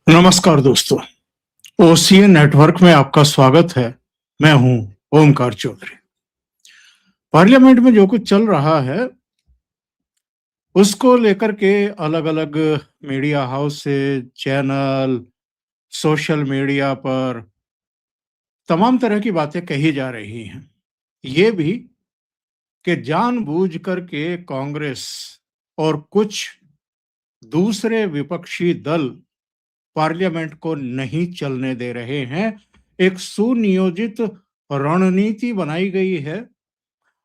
नमस्कार दोस्तों, OCN network में आपका स्वागत है। मैं हूं ओमकार चौधरी। पार्लियामेंट में जो कुछ चल रहा है उसको लेकर के अलग-अलग मीडिया हाउस से चैनल, सोशल मीडिया पर तमाम तरह की बातें कही जा रही हैं। ये भी कि जानबूझ करके कांग्रेस और कुछ दूसरे विपक्षी दल पार्लियामेंट को नहीं चलने दे रहे हैं। एक सुनियोजित रणनीति बनाई गई है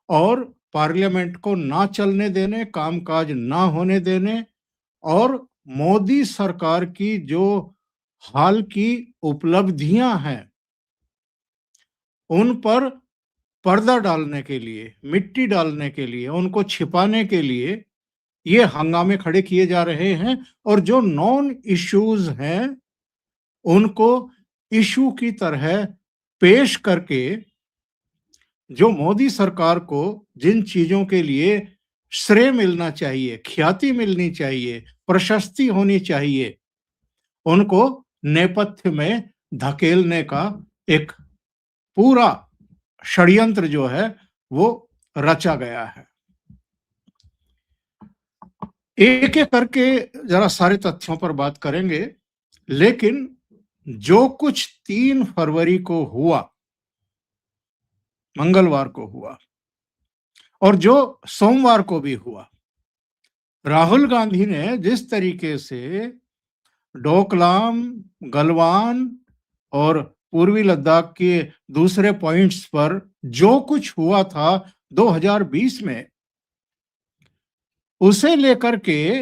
और पार्लियामेंट को ना चलने देने, कामकाज ना होने देने और मोदी सरकार की जो हाल की उपलब्धियां हैं उन पर पर्दा डालने के लिए, मिट्टी डालने के लिए, उनको छिपाने के लिए ये हंगामे खड़े किए जा रहे हैं और जो नॉन इश्यूज हैं उनको इशू की तरह पेश करके जो मोदी सरकार को जिन चीजों के लिए श्रेय मिलना चाहिए, ख्याति मिलनी चाहिए, प्रशस्ति होनी चाहिए, उनको नेपथ्य में धकेलने का एक पूरा षड्यंत्र जो है वो रचा गया है। एक एक करके जरा सारे तथ्यों पर बात करेंगे, लेकिन जो कुछ 3 फरवरी को हुआ, मंगलवार को हुआ और जो सोमवार को भी हुआ, राहुल गांधी ने जिस तरीके से डोकलाम, गलवान और पूर्वी लद्दाख के दूसरे पॉइंट्स पर जो कुछ हुआ था 2020 में, उसे लेकर के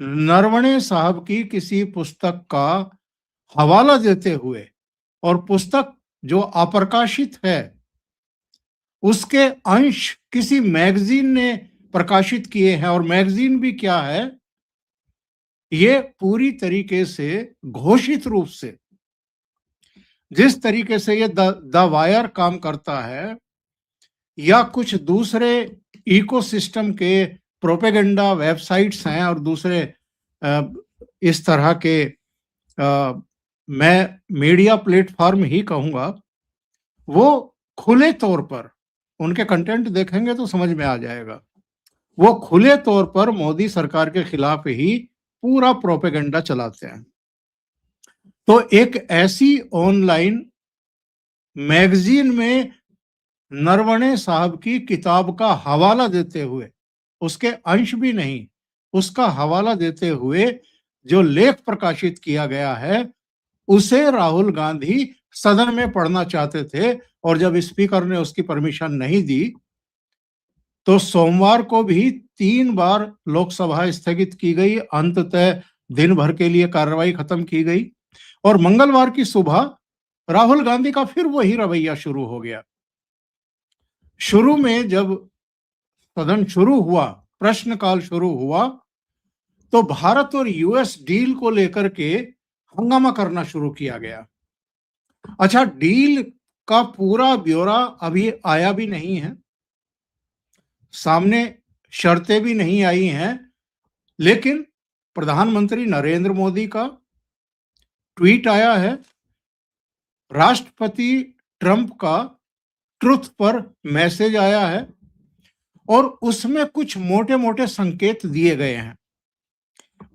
नरवणे साहब की किसी पुस्तक का हवाला देते हुए और पुस्तक जो अप्रकाशित है उसके अंश किसी मैगजीन ने प्रकाशित किए हैं और मैगजीन भी क्या है, ये पूरी तरीके से घोषित रूप से जिस तरीके से ये द वायर काम करता है या कुछ दूसरे इकोसिस्टम के प्रोपेगेंडा वेबसाइट्स हैं और दूसरे इस तरह के मैं मीडिया प्लेटफॉर्म ही कहूंगा, वो खुले तौर पर उनके कंटेंट देखेंगे तो समझ में आ जाएगा, वो खुले तौर पर मोदी सरकार के खिलाफ ही पूरा प्रोपेगेंडा चलाते हैं। तो एक ऐसी ऑनलाइन मैगजीन में नरवणे साहब की किताब का हवाला देते हुए, उसके अंश भी नहीं, उसका हवाला देते हुए जो लेख प्रकाशित किया गया है उसे राहुल गांधी सदन में पढ़ना चाहते थे और जब स्पीकर ने उसकी परमिशन नहीं दी तो सोमवार को भी 3 बार लोकसभा स्थगित की गई, अंततः दिन भर के लिए कार्रवाई खत्म की गई और मंगलवार की सुबह राहुल गांधी का फिर वही रवैया शुरू हो गया। शुरू में जब सदन शुरू हुआ, प्रश्नकाल शुरू हुआ, तो भारत और यूएस डील को लेकर के हंगामा करना शुरू किया गया। अच्छा, डील का पूरा ब्यौरा अभी आया भी नहीं है, सामने शर्तें भी नहीं आई हैं, लेकिन प्रधानमंत्री नरेंद्र मोदी का ट्वीट आया है, राष्ट्रपति ट्रंप का ट्रुथ पर मैसेज आया है और उसमें कुछ मोटे मोटे संकेत दिए गए हैं।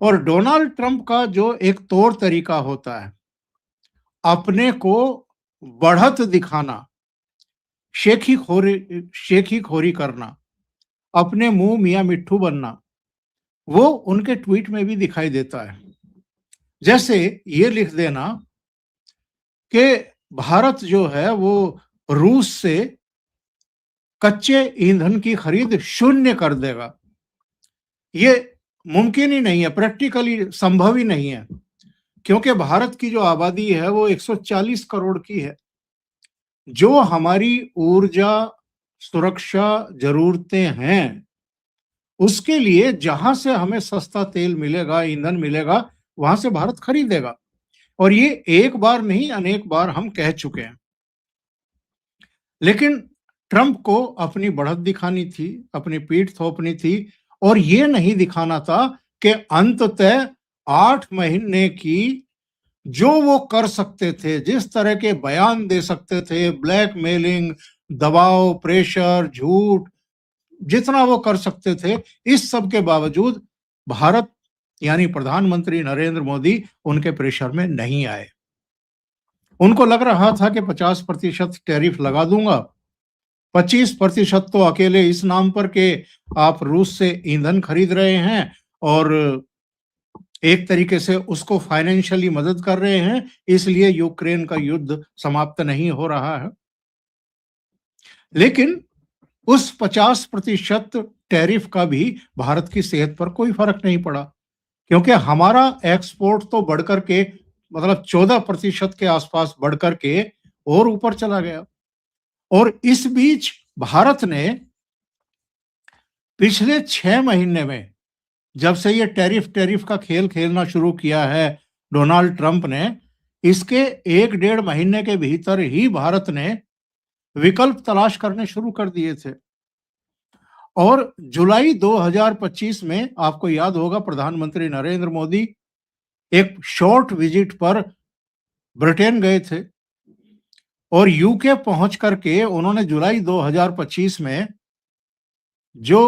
और डोनाल्ड ट्रंप का जो एक तौर तरीका होता है, अपने को बढ़त दिखाना, शेखी खोरी करना, अपने मुंह मियां मिट्ठू बनना, वो उनके ट्वीट में भी दिखाई देता है। जैसे ये लिख देना कि भारत जो है वो रूस से कच्चे ईंधन की खरीद शून्य कर देगा। ये मुमकिन ही नहीं है, प्रैक्टिकली संभव ही नहीं है, क्योंकि भारत की जो आबादी है वो 140 करोड़ की है। जो हमारी ऊर्जा सुरक्षा जरूरतें हैं उसके लिए जहां से हमें सस्ता तेल मिलेगा, ईंधन मिलेगा, वहां से भारत खरीदेगा। और ये एक बार नहीं, अनेक बार हम कह चुके हैं। लेकिन ट्रंप को अपनी बढ़त दिखानी थी, अपनी पीठ थोपनी थी और ये नहीं दिखाना था कि अंततः 8 महीने की जो वो कर सकते थे, जिस तरह के बयान दे सकते थे, ब्लैकमेलिंग, दबाव, प्रेशर, झूठ, जितना वो कर सकते थे, इस सब के बावजूद भारत यानी प्रधानमंत्री नरेंद्र मोदी उनके प्रेशर में नहीं आए। उनको लग रहा था कि 50% टैरिफ लगा दूंगा, 25% तो अकेले इस नाम पर के आप रूस से ईंधन खरीद रहे हैं और एक तरीके से उसको फाइनेंशियली मदद कर रहे हैं, इसलिए यूक्रेन का युद्ध समाप्त नहीं हो रहा है। लेकिन उस 50% टैरिफ का भी भारत की सेहत पर कोई फर्क नहीं पड़ा, क्योंकि हमारा एक्सपोर्ट तो बढ़कर के मतलब 14% के आसपास बढ़कर के और ऊपर चला गया। और इस बीच भारत ने पिछले 6 महीने में, जब से ये टैरिफ का खेल खेलना शुरू किया है डोनाल्ड ट्रंप ने, इसके 1-1.5 महीने के भीतर ही भारत ने विकल्प तलाश करने शुरू कर दिए थे। और जुलाई 2025 में आपको याद होगा प्रधानमंत्री नरेंद्र मोदी एक शॉर्ट विजिट पर ब्रिटेन गए थे और यूके पहुंच करके उन्होंने जुलाई 2025 में जो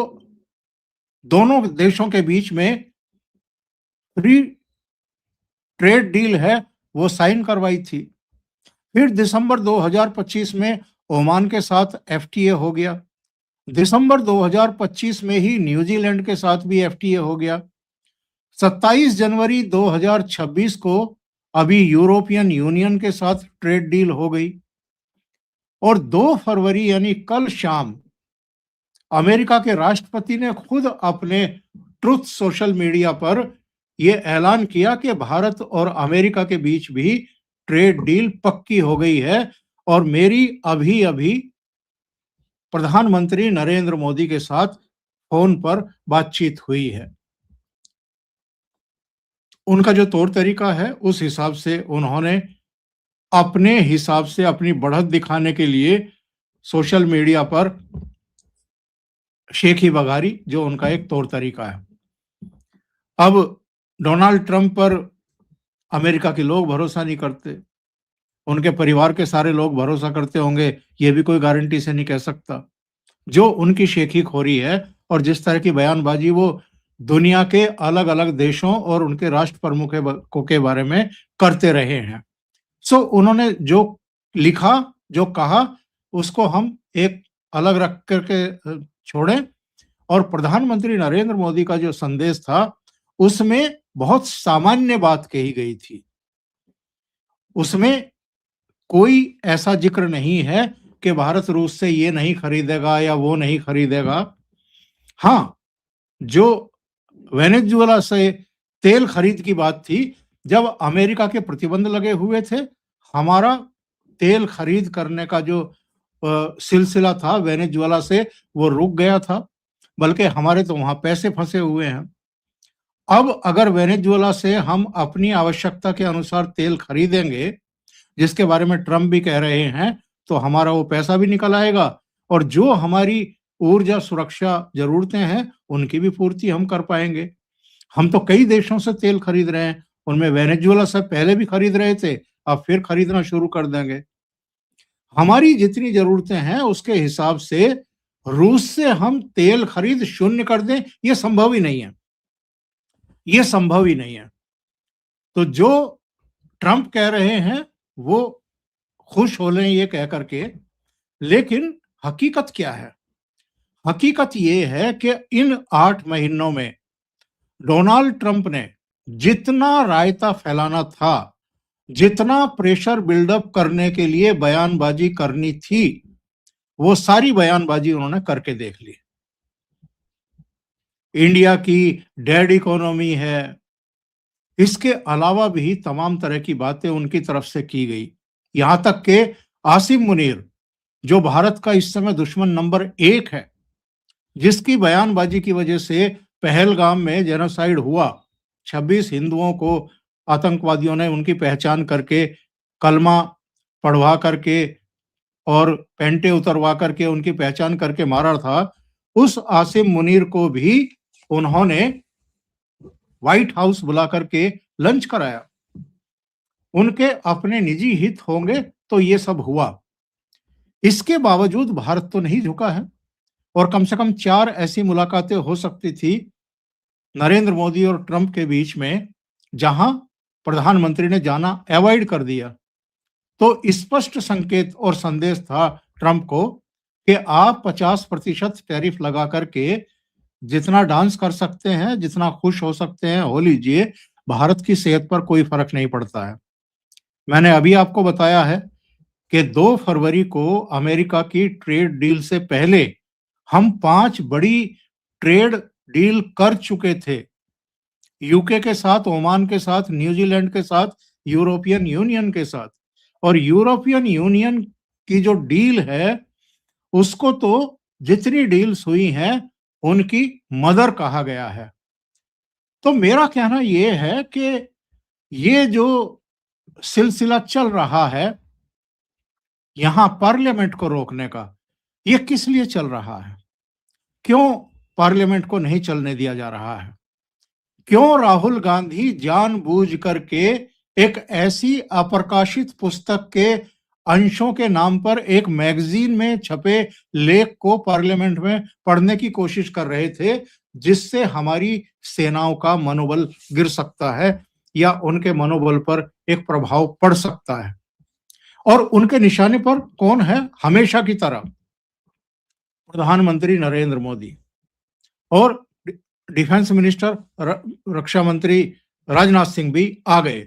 दोनों देशों के बीच में फ्री ट्रेड डील है वो साइन करवाई थी। फिर दिसंबर 2025 में ओमान के साथ एफटीए हो गया। दिसंबर 2025 में ही न्यूजीलैंड के साथ भी एफटीए हो गया। 27 जनवरी 2026 को अभी यूरोपियन यूनियन के साथ ट्रेड डील हो गई और 2 फरवरी यानी कल शाम अमेरिका के राष्ट्रपति ने खुद अपने ट्रुथ सोशल मीडिया पर यह ऐलान किया कि भारत और अमेरिका के बीच भी ट्रेड डील पक्की हो गई है और मेरी अभी अभी प्रधानमंत्री नरेंद्र मोदी के साथ फोन पर बातचीत हुई है। उनका जो तौर तरीका है उस हिसाब से उन्होंने अपने हिसाब से अपनी बढ़त दिखाने के लिए सोशल मीडिया पर शेखी बघारी, जो उनका एक तौर तरीका है। अब डोनाल्ड ट्रंप पर अमेरिका के लोग भरोसा नहीं करते, उनके परिवार के सारे लोग भरोसा करते होंगे, ये भी कोई गारंटी से नहीं कह सकता। जो उनकी शेखी खोरी है और जिस तरह की बयानबाजी वो दुनिया के अलग अलग देशों और उनके राष्ट्र प्रमुखों के बारे में करते रहे हैं। सो उन्होंने जो लिखा, जो कहा, उसको हम एक अलग रख करके छोड़ें और प्रधानमंत्री नरेंद्र मोदी का जो संदेश था उसमें बहुत सामान्य बात कही गई थी। उसमें कोई ऐसा जिक्र नहीं है कि भारत रूस से ये नहीं खरीदेगा या वो नहीं खरीदेगा। हाँ, जो वेनेजुएला से तेल खरीद की बात थी, जब अमेरिका के प्रतिबंध लगे हुए थे, हमारा तेल खरीद करने का जो सिलसिला था वेनेजुएला से वो रुक गया था, बल्कि हमारे तो वहां पैसे फंसे हुए हैं। अब अगर वेनेजुएला से हम अपनी आवश्यकता के अनुसार तेल खरीदेंगे, जिसके बारे में ट्रंप भी कह रहे हैं, तो हमारा वो पैसा भी निकल आएगा और जो हमारी ऊर्जा सुरक्षा जरूरतें हैं उनकी भी पूर्ति हम कर पाएंगे। हम तो कई देशों से तेल खरीद रहे हैं, उनमें वेनेजुएला से पहले भी खरीद रहे थे, अब फिर खरीदना शुरू कर देंगे। हमारी जितनी जरूरतें हैं उसके हिसाब से रूस से हम तेल खरीद शून्य कर दें, ये संभव ही नहीं है, ये संभव ही नहीं है। तो जो ट्रंप कह रहे हैं वो खुश हो रहे हैं ये कह करके, लेकिन हकीकत क्या है? हकीकत ये है कि इन 8 महीनों में डोनाल्ड ट्रंप ने जितना रायता फैलाना था, जितना प्रेशर बिल्डअप करने के लिए बयानबाजी करनी थी, वो सारी बयानबाजी उन्होंने करके देख ली। इंडिया की डेड इकोनॉमी है, इसके अलावा भी तमाम तरह की बातें उनकी तरफ से की गई। यहां तक के आसिम मुनीर, जो भारत का इस समय दुश्मन नंबर 1 है, जिसकी बयानबाजी की वजह से पहलगाम में जेनोसाइड हुआ, 26 हिंदुओं को आतंकवादियों ने उनकी पहचान करके कलमा पढ़वा करके और पेंटे उतरवा करके उनकी पहचान करके मारा था, उस आसिम मुनीर को भी उन्होंने व्हाइट हाउस बुला करके लंच कराया। उनके अपने निजी हित होंगे तो ये सब हुआ। इसके बावजूद भारत तो नहीं झुका है और कम से कम 4 ऐसी मुलाकातें हो सकती थी नरेंद्र मोदी और ट्रंप के बीच में, जहां प्रधानमंत्री ने जाना अवॉइड कर दिया। तो स्पष्ट संकेत और संदेश था ट्रंप को कि आप 50% टैरिफ लगा करके जितना डांस कर सकते हैं, जितना खुश हो सकते हैं हो लीजिए, भारत की सेहत पर कोई फर्क नहीं पड़ता है। मैंने अभी आपको बताया है कि 2 फरवरी को अमेरिका की ट्रेड डील से पहले हम 5 बड़ी ट्रेड डील कर चुके थे। यूके के साथ, ओमान के साथ, न्यूजीलैंड के साथ, यूरोपियन यूनियन के साथ। और यूरोपियन यूनियन की जो डील है, उसको तो जितनी डील्स हुई हैं, उनकी मदर कहा गया है। तो मेरा कहना ये है कि ये जो सिलसिला चल रहा है, यहाँ पार्लियामेंट को रोकने का, ये किस लिए चल रहा है? क्यों पार्लियामेंट को नहीं चलने दिया जा रहा है? क्यों राहुल गांधी जानबूझ करके एक ऐसी अप्रकाशित पुस्तक के अंशों के नाम पर एक मैगजीन में छपे लेख को पार्लियामेंट में पढ़ने की कोशिश कर रहे थे, जिससे हमारी सेनाओं का मनोबल गिर सकता है या उनके मनोबल पर एक प्रभाव पड़ सकता है। और उनके निशाने पर कौन है? हमेशा की तरह प्रधानमंत्री नरेंद्र मोदी और डिफेंस मिनिस्टर, रक्षा मंत्री राजनाथ सिंह भी आ गए,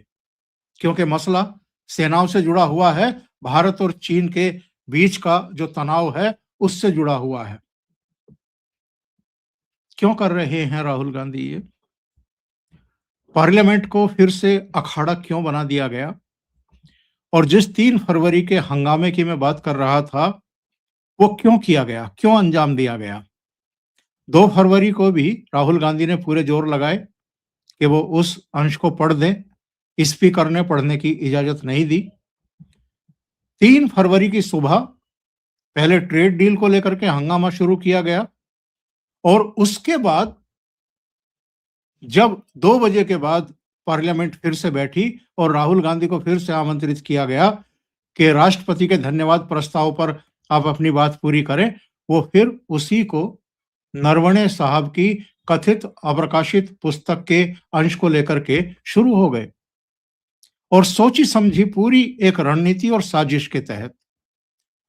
क्योंकि मसला सेनाओं से जुड़ा हुआ है, भारत और चीन के बीच का जो तनाव है उससे जुड़ा हुआ है। क्यों कर रहे हैं राहुल गांधी ये? पार्लियामेंट को फिर से अखाड़ा क्यों बना दिया गया? और जिस 3 फरवरी के हंगामे की मैं बात कर रहा था, वो क्यों किया गया, क्यों अंजाम दिया गया? 2 फरवरी को भी राहुल गांधी ने पूरे जोर लगाए कि वो उस अंश को पढ़ दें। स्पीकर ने पढ़ने की इजाजत नहीं दी। 3 फरवरी की सुबह पहले ट्रेड डील को लेकर के हंगामा शुरू किया गया और उसके बाद जब 2 बजे के बाद पार्लियामेंट फिर से बैठी और राहुल गांधी को फिर से आमंत्रित किया गया कि राष्ट्रपति के धन्यवाद प्रस्ताव पर आप अपनी बात पूरी करें, वो फिर उसी को नरवणे साहब की कथित अप्रकाशित पुस्तक के अंश को लेकर के शुरू हो गए और सोची समझी पूरी एक रणनीति और साजिश के तहत।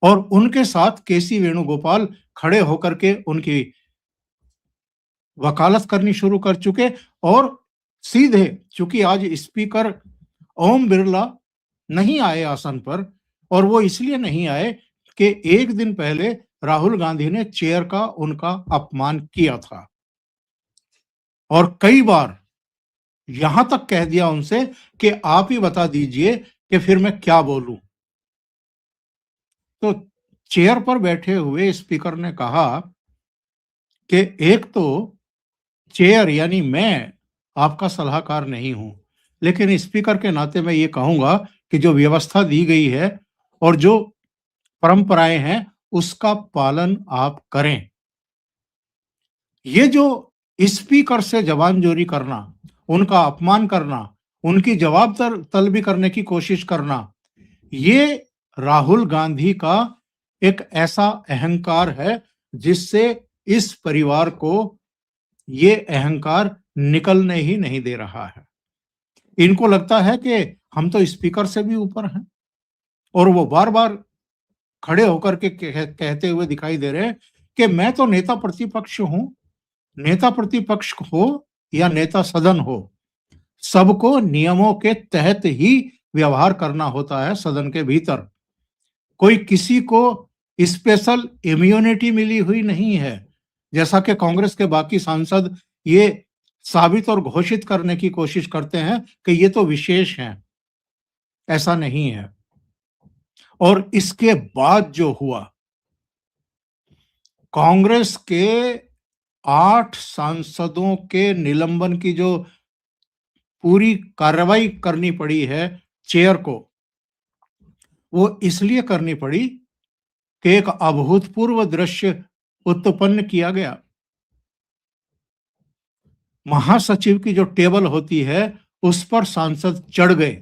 और उनके साथ केसी वेणुगोपाल खड़े होकर के उनकी वकालत करनी शुरू कर चुके और सीधे, चूंकि आज स्पीकर ओम बिरला नहीं आए आसन पर, और वो इसलिए नहीं आए कि एक दिन पहले राहुल गांधी ने चेयर का उनका अपमान किया था और कई बार यहां तक कह दिया उनसे कि आप ही बता दीजिए कि फिर मैं क्या बोलूं। तो चेयर पर बैठे हुए स्पीकर ने कहा कि एक तो चेयर यानी मैं आपका सलाहकार नहीं हूं, लेकिन स्पीकर के नाते मैं ये कहूंगा कि जो व्यवस्था दी गई है और जो परंपराएं हैं उसका पालन आप करें। ये जो स्पीकर से जबानजोरी करना, उनका अपमान करना, उनकी जवाब तलबी करने की कोशिश करना, ये राहुल गांधी का एक ऐसा अहंकार है जिससे इस परिवार को ये अहंकार निकलने ही नहीं दे रहा है। इनको लगता है कि हम तो स्पीकर से भी ऊपर हैं और वो बार-बार खड़े होकर के कहते हुए दिखाई दे रहे हैं कि मैं तो नेता प्रतिपक्ष हूं। नेता प्रतिपक्ष हो या नेता सदन हो, सबको नियमों के तहत ही व्यवहार करना होता है सदन के भीतर। कोई किसी को स्पेशल इम्यूनिटी मिली हुई नहीं है, जैसा कि कांग्रेस के बाकी सांसद ये साबित और घोषित करने की कोशिश करते हैं कि ये तो विशेष हैं। ऐसा नहीं है। और इसके बाद जो हुआ, कांग्रेस के 8 सांसदों के निलंबन की जो पूरी कार्रवाई करनी पड़ी है चेयर को, वो इसलिए करनी पड़ी कि एक अभूतपूर्व दृश्य उत्पन्न किया गया। महासचिव की जो टेबल होती है उस पर सांसद चढ़ गए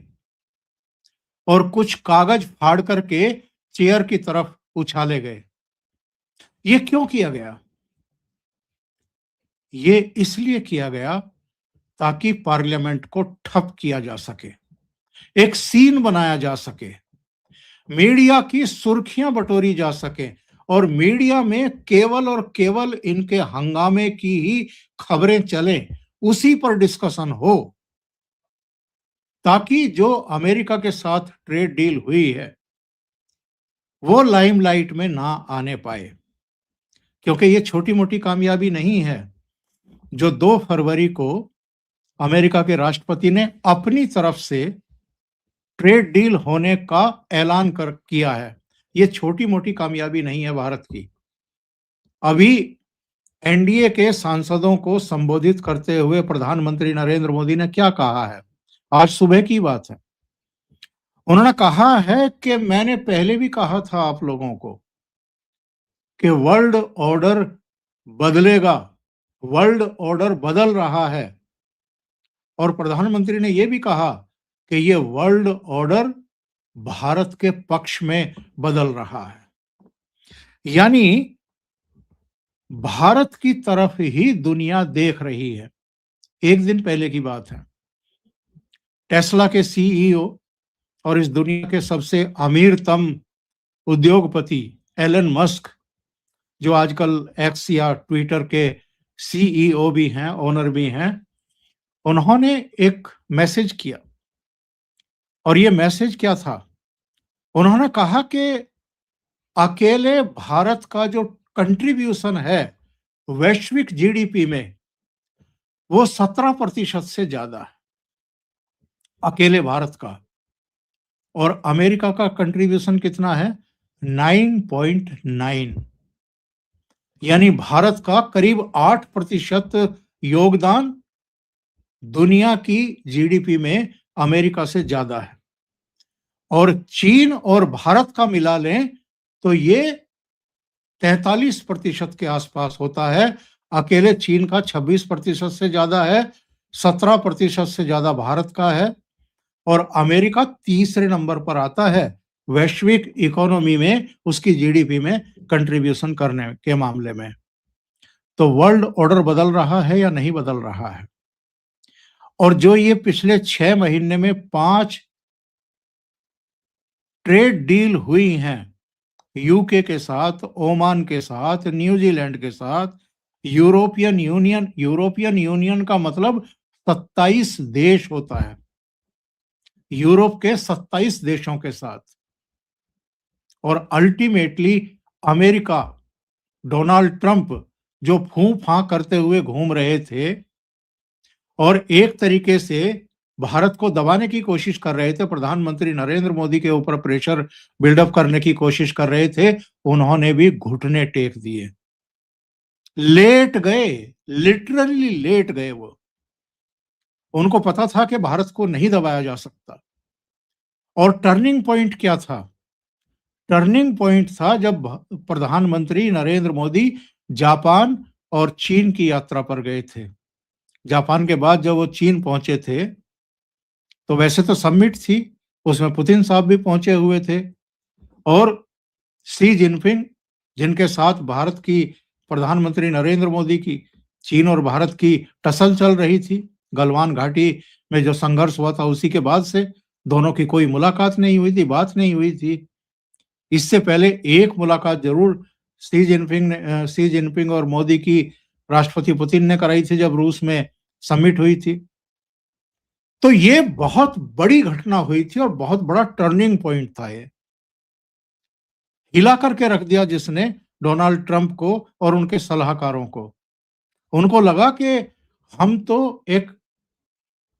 और कुछ कागज फाड़ करके चेयर की तरफ उछाले गए। ये क्यों किया गया? ये इसलिए किया गया ताकि पार्लियामेंट को ठप किया जा सके, एक सीन बनाया जा सके, मीडिया की सुर्खियां बटोरी जा सके और मीडिया में केवल और केवल इनके हंगामे की ही खबरें चलें, उसी पर डिस्कशन हो, ताकि जो अमेरिका के साथ ट्रेड डील हुई है वो लाइमलाइट में ना आने पाए। क्योंकि ये छोटी-मोटी कामयाबी नहीं है जो 2 फरवरी को अमेरिका के राष्ट्रपति ने अपनी तरफ से ट्रेड डील होने का ऐलान कर किया है। ये छोटी-मोटी कामयाबी नहीं है भारत की। अभी एनडीए के सांसदों को संबोधित करते हुए प्रधानमंत्री नरेंद्र मोदी ने क्या कहा है? आज सुबह की बात है। उन्होंने कहा है कि मैंने पहले भी कहा था आप लोगों को कि वर्ल्ड ऑर्डर बदलेगा, वर्ल्ड ऑर्डर बदल रहा है। और प्रधानमंत्री ने यह भी कहा कि ये वर्ल्ड ऑर्डर भारत के पक्ष में बदल रहा है। यानी भारत की तरफ ही दुनिया देख रही है। एक दिन पहले की बात है, टेस्ला के सीईओ और इस दुनिया के सबसे अमीरतम उद्योगपति एलन मस्क, जो आजकल एक्स या ट्विटर के सीईओ भी हैं, ओनर भी हैं, उन्होंने एक मैसेज किया। और ये मैसेज क्या था? उन्होंने कहा कि अकेले भारत का जो कंट्रीब्यूशन है वैश्विक जीडीपी में, वो 17% से ज्यादा है, अकेले भारत का। और अमेरिका का कंट्रीब्यूशन कितना है? 9.9। यानी भारत का करीब 8% योगदान दुनिया की जीडीपी में अमेरिका से ज्यादा है। और चीन और भारत का मिला लें तो ये 43% के आसपास होता है। अकेले चीन का 26% से ज्यादा है, 17% से ज्यादा भारत का है और अमेरिका तीसरे नंबर पर आता है वैश्विक इकोनॉमी में, उसकी जीडीपी में कंट्रीब्यूशन करने के मामले में। तो वर्ल्ड ऑर्डर बदल रहा है या नहीं बदल रहा है? और जो ये पिछले 6 महीने में 5 ट्रेड डील हुई हैं, यूके के साथ, ओमान के साथ, न्यूजीलैंड के साथ, यूरोपियन यूनियन का मतलब 27 देश होता है, यूरोप के 27 देशों के साथ। और अल्टीमेटली अमेरिका, डोनाल्ड ट्रंप जो फूं-फां करते हुए घूम रहे थे और एक तरीके से भारत को दबाने की कोशिश कर रहे थे, प्रधानमंत्री नरेंद्र मोदी के ऊपर प्रेशर बिल्डअप करने की कोशिश कर रहे थे, उन्होंने भी घुटने टेक दिए, लेट गए, लिटरली लेट गए वो। उनको पता था कि भारत को नहीं दबाया जा सकता। और टर्निंग पॉइंट क्या था? टर्निंग पॉइंट था जब प्रधानमंत्री नरेंद्र मोदी जापान और चीन की यात्रा पर गए थे। जापान के बाद जब वो चीन पहुंचे थे, तो वैसे तो समिट थी, उसमें पुतिन साहब भी पहुंचे हुए थे और शी जिनपिंग, जिनके साथ भारत की, प्रधानमंत्री नरेंद्र मोदी की चीन और भारत की टसल चल रही थी। गलवान घाटी में जो संघर्ष हुआ था उसी के बाद से दोनों की कोई मुलाकात नहीं हुई थी, बात नहीं हुई थी। इससे पहले एक मुलाकात जरूर शी जिनपिंग और मोदी की राष्ट्रपति पुतिन ने कराई थी जब रूस में समिट हुई थी। तो ये बहुत बड़ी घटना हुई थी और बहुत बड़ा टर्निंग पॉइंट था ये। हिला करके रख दिया जिसने डोनाल्ड ट्रंप को और उनके सलाहकारों को। उनको लगा कि हम तो एक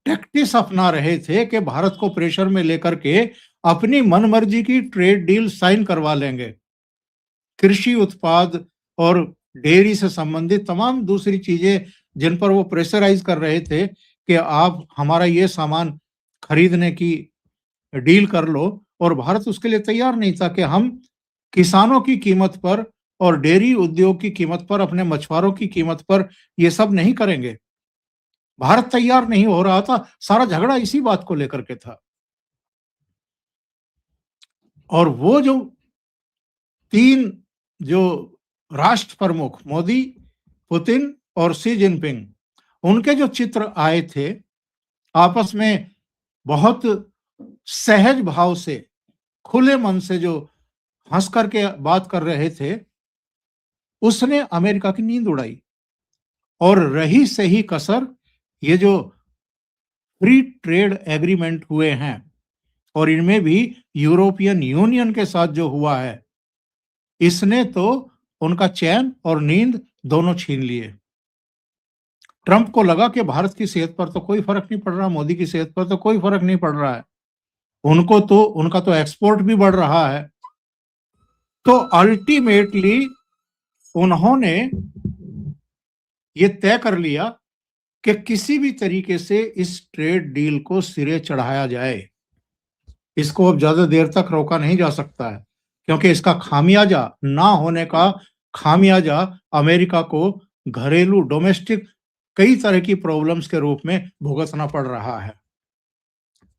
टैक्टिस अपना रहे थे कि भारत को प्रेशर में लेकर के अपनी मनमर्जी की ट्रेड डील साइन करवा लेंगे। कृषि उत्पाद और डेयरी से संबंधित तमाम दूसरी चीजें जिन पर वो प्रेशराइज कर रहे थे कि आप हमारा ये सामान खरीदने की डील कर लो, और भारत उसके लिए तैयार नहीं था कि हम किसानों की कीमत पर और डेयरी उद्योग की कीमत पर, अपने मछुआरों की कीमत पर ये सब नहीं करेंगे। भारत तैयार नहीं हो रहा था, सारा झगड़ा इसी बात को लेकर के था। और वो जो 3 जो राष्ट्र प्रमुख मोदी, पुतिन और शी जिनपिंग, उनके जो चित्र आए थे, आपस में बहुत सहज भाव से, खुले मन से जो हँस कर के बात कर रहे थे, उसने अमेरिका की नींद उड़ाई। और रही सही कसर, ये जो फ्री ट्रेड एग्रीमेंट हुए हैं और इनमें भी यूरोपियन यूनियन के साथ जो हुआ है, इसने तो उनका चैन और नींद दोनों छीन लिए। ट्रंप को लगा कि भारत की सेहत पर तो कोई फर्क नहीं पड़ रहा, मोदी की सेहत पर तो कोई फर्क नहीं पड़ रहा है, उनका तो एक्सपोर्ट भी बढ़ रहा है। तो अल्टीमेटली उन्होंने ये तय कर लिया कि किसी भी तरीके से इस ट्रेड डील को सिरे चढ़ाया जाए। इसको अब ज्यादा देर तक रोका नहीं जा सकता है, क्योंकि इसका खामियाजा ना होने का खामियाजा अमेरिका को घरेलू डोमेस्टिक कई तरह की प्रॉब्लम्स के रूप में भुगतना पड़ रहा है।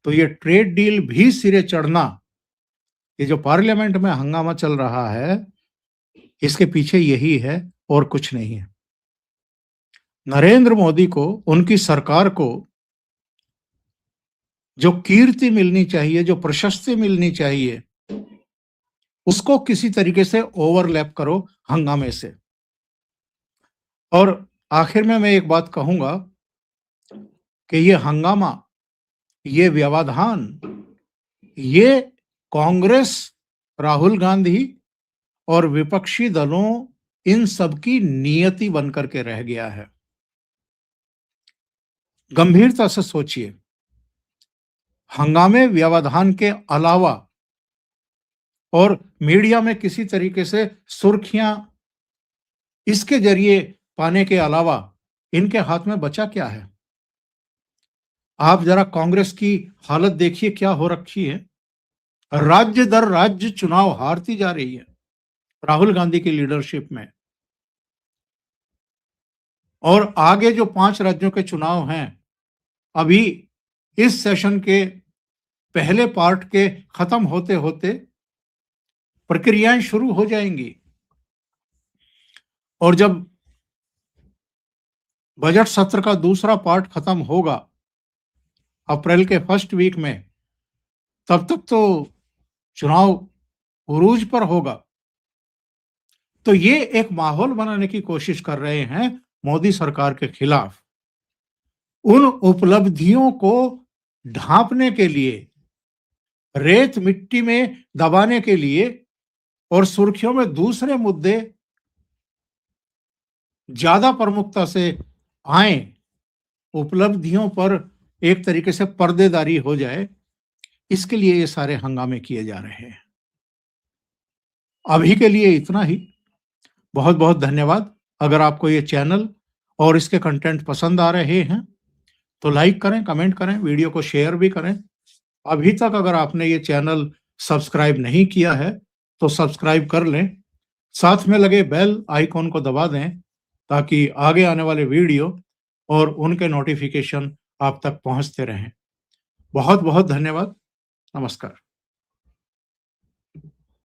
तो ये ट्रेड डील भी सिरे चढ़ना, ये जो पार्लियामेंट में हंगामा चल रहा है, इसके पीछे यही है और कुछ नहीं है। नरेंद्र मोदी को, उनकी सरकार को जो कीर्ति मिलनी चाहिए, जो प्रशस्ति मिलनी चाहिए, उसको किसी तरीके से ओवरलैप करो हंगामे से। और आखिर में मैं एक बात कहूंगा कि ये हंगामा, ये व्यवधान, ये कांग्रेस, राहुल गांधी और विपक्षी दलों, इन सबकी नियति बनकर के रह गया है। गंभीरता से सोचिए, हंगामे व्यवधान के अलावा और मीडिया में किसी तरीके से सुर्खियां इसके जरिए पाने के अलावा इनके हाथ में बचा क्या है? आप जरा कांग्रेस की हालत देखिए क्या हो रखी है। राज्य दर राज्य चुनाव हारती जा रही है राहुल गांधी की लीडरशिप में। और आगे जो 5 राज्यों के चुनाव हैं, अभी इस सेशन के पहले पार्ट के खत्म होते होते प्रक्रियाएं शुरू हो जाएंगी। और जब बजट सत्र का दूसरा पार्ट खत्म होगा अप्रैल के फर्स्ट वीक में, तब तक तो चुनाव उरूज पर होगा। तो ये एक माहौल बनाने की कोशिश कर रहे हैं मोदी सरकार के खिलाफ। उन उपलब्धियों को ढांपने के लिए, रेत मिट्टी में दबाने के लिए और सुर्खियों में दूसरे मुद्दे ज्यादा प्रमुखता से आए, उपलब्धियों पर एक तरीके से पर्देदारी हो जाए, इसके लिए ये सारे हंगामे किए जा रहे हैं। अभी के लिए इतना ही। बहुत बहुत धन्यवाद। अगर आपको ये चैनल और इसके कंटेंट पसंद आ रहे हैं तो लाइक करें, कमेंट करें, वीडियो को शेयर भी करें। अभी तक अगर आपने ये चैनल सब्सक्राइब नहीं किया है तो सब्सक्राइब कर लें, साथ में लगे बेल आइकॉन को दबा दें ताकि आगे आने वाले वीडियो और उनके नोटिफिकेशन आप तक पहुंचते रहें। बहुत बहुत धन्यवाद। नमस्कार।